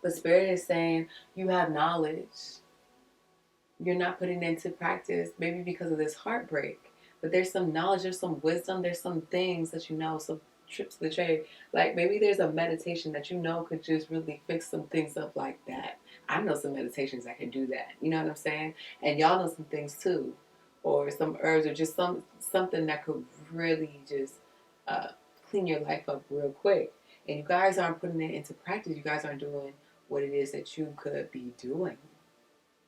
A: But Spirit is saying you have knowledge. You're not putting it into practice, maybe because of this heartbreak. But there's some knowledge, there's some wisdom, there's some things that you know, some trips to the trade. Like maybe there's a meditation that you know could just really fix some things up like that. I know some meditations that can do that. You know what I'm saying? And y'all know some things too, or some herbs, or just something that could really just uh, clean your life up real quick. And you guys aren't putting it into practice. You guys aren't doing what it is that you could be doing.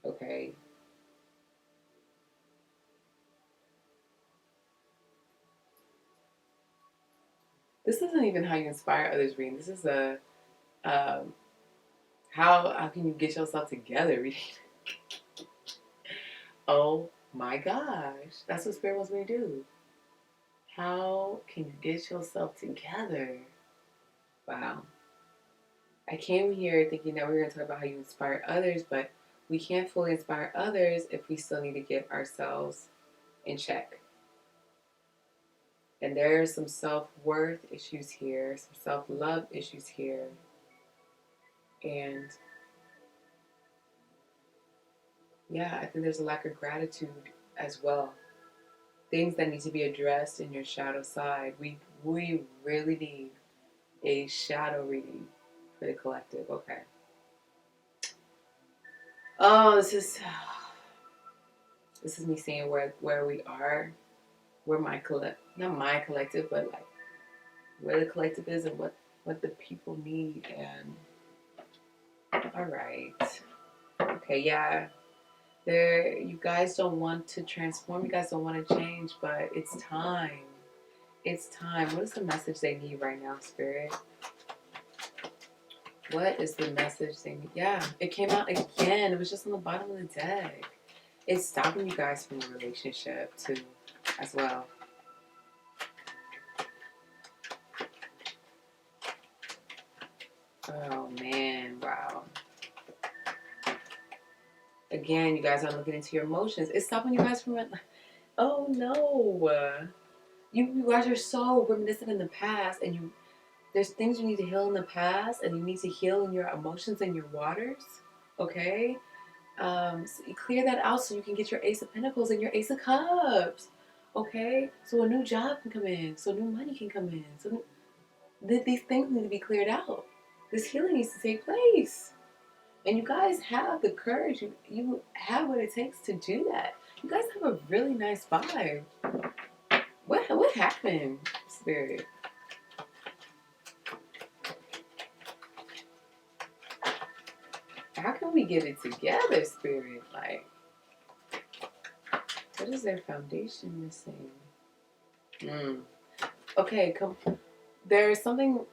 A: Okay. This isn't even how you inspire others reading. This is a how can you get yourself together reading? Oh my gosh. That's what Spirit wants me to do. How can you get yourself together? Wow. I came here thinking that we were going to talk about how you inspire others, but we can't fully inspire others if we still need to get ourselves in check. And there are some self-worth issues here, some self-love issues here. And yeah, I think there's a lack of gratitude as well. Things that need to be addressed in your shadow side. We really need a shadow reading for the collective. Okay. Oh, this is me seeing where we are, where my not my collective, but like where the collective is and what the people need. And all right, okay, yeah, there. You guys don't want to transform. You guys don't want to change, but it's time. It's time. What is the message they need right now, Spirit? What is the message they need? Yeah, it came out again. It was just on the bottom of the deck. It's stopping you guys from a relationship too, as well. Oh man, wow. Again, you guys are looking into your emotions. It's stopping you guys from it. Oh no. You guys are so reminiscent in the past, and there's things you need to heal in the past, and you need to heal in your emotions and your waters. Okay? So you clear that out so you can get your Ace of Pentacles and your Ace of Cups. Okay? So a new job can come in, so new money can come in. So these things need to be cleared out. This healing needs to take place. And you guys have the courage. You have what it takes to do that. You guys have a really nice vibe. What happened, Spirit? How can we get it together, Spirit? Like, what is their foundation missing? Okay, come. There is something.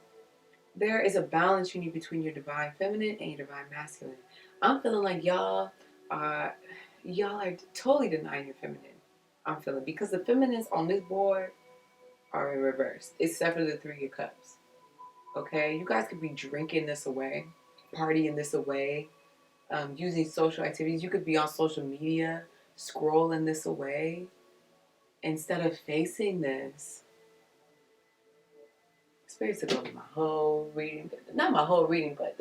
A: There is a balance you need between your divine feminine and your divine masculine. I'm feeling like y'all are totally denying your feminine. I'm feeling because the feminines on this board are in reverse, except for the Three of Cups. Okay, you guys could be drinking this away, partying this away, using social activities. You could be on social media, scrolling this away, instead of facing this. Spirit to go to my whole reading, not my whole reading, but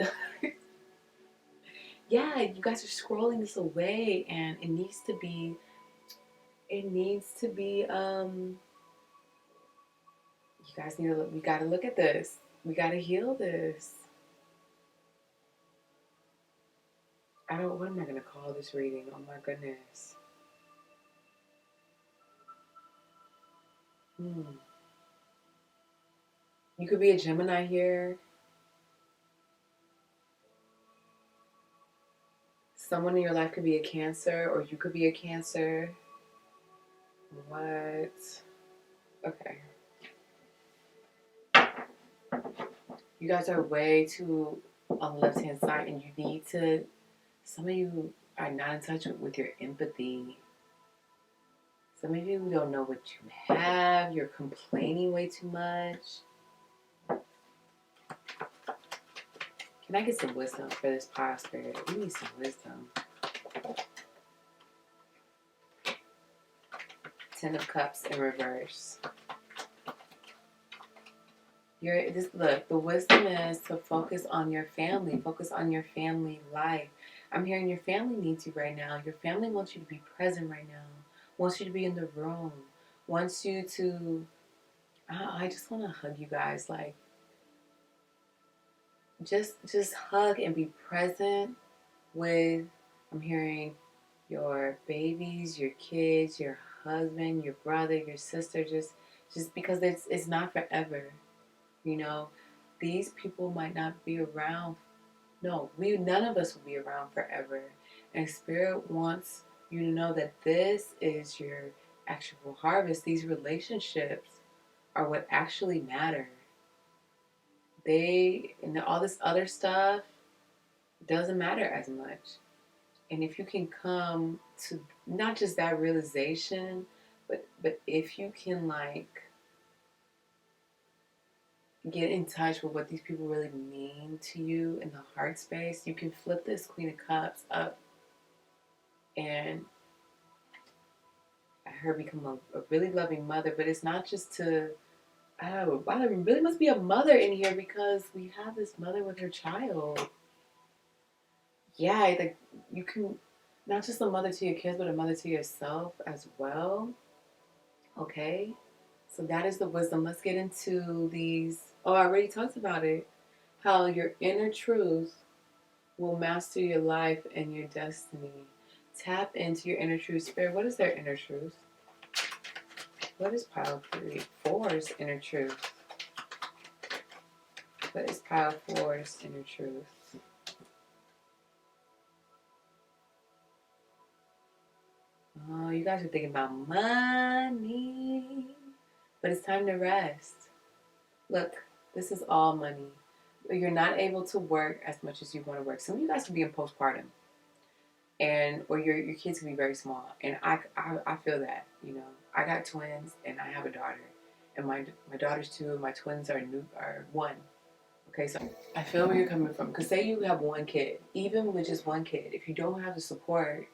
A: yeah, you guys are scrolling this away, and it needs to be. You guys need to look. We got to look at this. We got to heal this. What am I going to call this reading? Oh my goodness. You could be a Gemini here. Someone in your life could be a Cancer, or you could be a Cancer. What? Okay. You guys are way too on the left-hand side, and you need to. Some of you are not in touch with your empathy. Some of you don't know what you have. You're complaining way too much. Can I get some wisdom for this pile, Spirit? We need some wisdom. Ten of Cups in reverse. Look, the wisdom is to focus on your family. Focus on your family life. I'm hearing your family needs you right now. Your family wants you to be present right now. Wants you to be in the room. Wants you to... I just want to hug you guys. Like, just hug and be present with... I'm hearing your babies, your kids, your husband, your brother, your sister. Just because it's not forever. You know, these people might not be around. No, none of us will be around forever. And Spirit wants you to know that this is your actual harvest. These relationships are what actually matter. And all this other stuff doesn't matter as much. And if you can come to not just that realization, but if you can like get in touch with what these people really mean to you in the heart space, you can flip this Queen of Cups up and her become a really loving mother. But it's not just to, oh, wow, there really must be a mother in here because we have this mother with her child. Yeah, like you can, not just a mother to your kids, but a mother to yourself as well. Okay? So that is the wisdom. Let's get into these. Oh, I already talked about it. How your inner truth will master your life and your destiny. Tap into your inner truth. Spirit, what is their inner truth? What is pile 4's inner truth? What is pile 4's inner truth? Oh, you guys are thinking about money. But it's time to rest. Look, this is all money. You're not able to work as much as you want to work. Some of you guys can be in postpartum. Or your kids can be very small. And I feel that, you know. I got twins and I have a daughter. And my daughter's 2 and my twins are 1. Okay, so I feel where you're coming from. Because say you have one kid, even with just one kid, if you don't have the support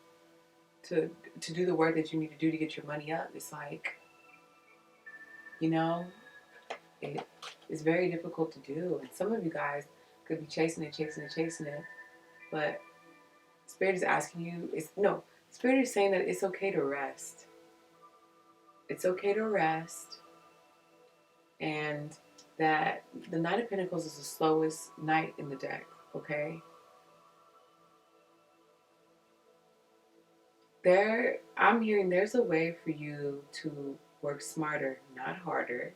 A: to do the work that you need to do to get your money up, it's like, you know, it's very difficult to do. And some of you guys could be chasing it. But Spirit is asking you, Spirit is saying that it's okay to rest. It's okay to rest. And that the Knight of Pentacles is the slowest knight in the deck, okay? I'm hearing there's a way for you to work smarter, not harder.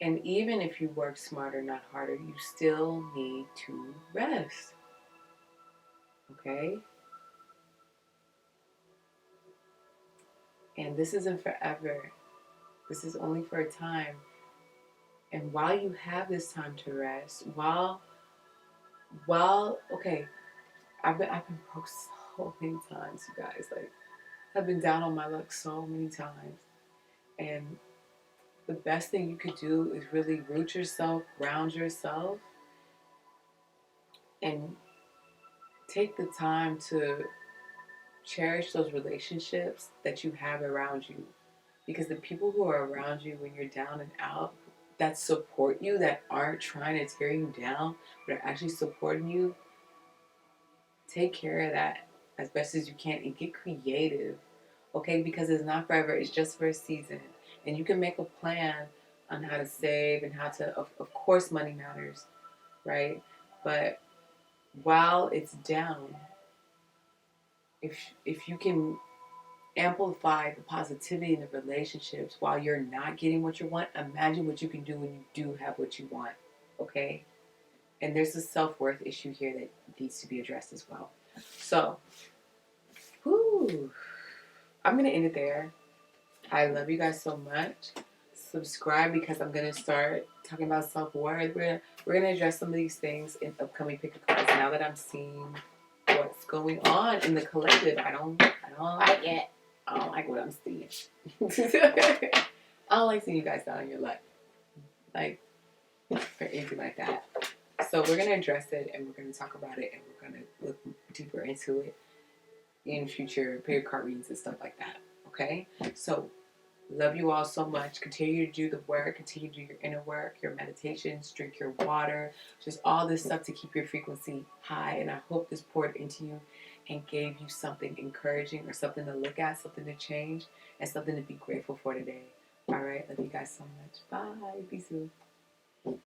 A: And even if you work smarter, not harder, you still need to rest. Okay? And this isn't forever. This is only for a time. And while you have this time to rest, okay, I've been broke so many times, you guys. Like, I've been down on my luck so many times. And the best thing you could do is really root yourself, ground yourself, and take the time to cherish those relationships that you have around you. Because the people who are around you when you're down and out, that support you, that aren't trying to tear you down, but are actually supporting you, take care of that as best as you can and get creative, okay? Because it's not forever, it's just for a season. And you can make a plan on how to save and how to, of course, money matters, right? But while it's down, if you can amplify the positivity in the relationships while you're not getting what you want, imagine what you can do when you do have what you want, okay? And there's a self-worth issue here that needs to be addressed as well. So, I'm going to end it there. I love you guys so much. Subscribe because I'm going to start talking about self-worth. We're going to address some of these things in upcoming pick a cards. Now that I'm seeing what's going on in the collective, I don't like it. I don't like what I'm seeing. I don't like seeing you guys down in your luck. Like, or anything like that. So we're going to address it and we're going to talk about it and we're going to look deeper into it in future period card readings and stuff like that. Okay? So, love you all so much. Continue to do the work. Continue to do your inner work, your meditations, drink your water, just all this stuff to keep your frequency high. And I hope this poured into you and gave you something encouraging or something to look at, something to change, and something to be grateful for today. All right? Love you guys so much. Bye. Be soon.